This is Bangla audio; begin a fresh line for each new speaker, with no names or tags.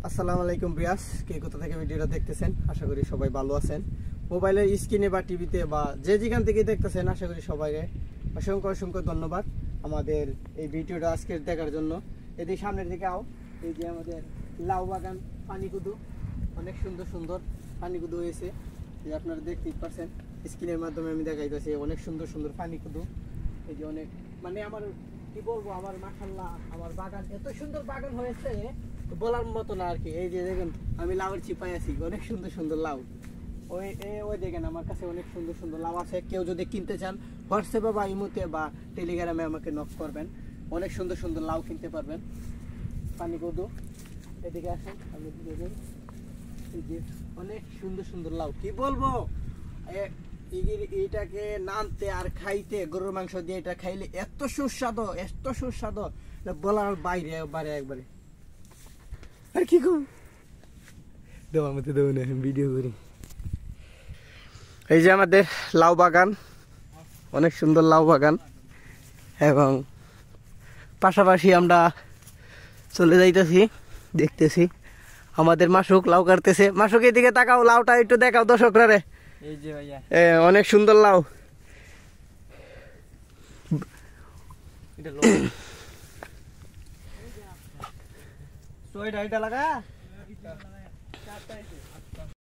আসসালামু আলাইকুম বিয়াস, কে কোথা থেকে ভিডিওটা দেখতেছেন? আশা করি সবাই ভালো আছেন। মোবাইলের স্ক্রিনে বা টিভিতে বা যে যেখান থেকে দেখতেছেন, আশা করি সবাইকে অসংখ্য অসংখ্য ধন্যবাদ আমাদের এই ভিডিওটা আজকে দেখার জন্য। এদিকে সামনের দিকে আও, এই যে আমাদের লাউ বাগান, পানিকুদু, অনেক সুন্দর সুন্দর পানিকুদু হয়েছে, যে আপনারা দেখতেই পাচ্ছেন স্ক্রিনের মাধ্যমে আমি দেখাইতেছি। অনেক সুন্দর সুন্দর পানিকুদু, এই যে অনেক মানে আমার কি বলবো, আমার মাশাআল্লাহ আমার বাগান এত সুন্দর বাগান হয়েছে বলার মতো না আর কি। এই যে দেখেন আমি লাউয়ের চিপাই আছি, অনেক সুন্দর সুন্দর লাউ। ওই দেখেন আমার কাছে অনেক সুন্দর সুন্দর লাউ আছে। কেউ যদি কিনতে চান হোয়াটসঅ্যাপে বা ইমোতে বা টেলিগ্রামে আমাকে নক করবেন, অনেক সুন্দর সুন্দর লাউ কিনতে পারবেন। পানিকুদু, এদিকে আসেন, আমি দেখেন এই যে অনেক সুন্দর সুন্দর লাউ, কি বলবো এইটাকে নানতে আর খাইতে, গরুর মাংস দিয়ে এটা খাইলে এত সুস্বাদু বলার বাইরে বাইরে একবারে। আর কি কম দেওয়া মতো দেবো না, ভিডিও করি। এই যে আমাদের লাউ বাগান, অনেক সুন্দর লাউ বাগান, এবং পাশাপাশি আমরা চলে যাইতেছি, দেখতেছি আমাদের মাসুক লাউ কাটতেছে। মাসুক এদিকে তাকাও, লাউটা একটু দেখাও দর্শকরা রে। এই যে ভাইয়া অনেক সুন্দর লাউ। এটা লাগা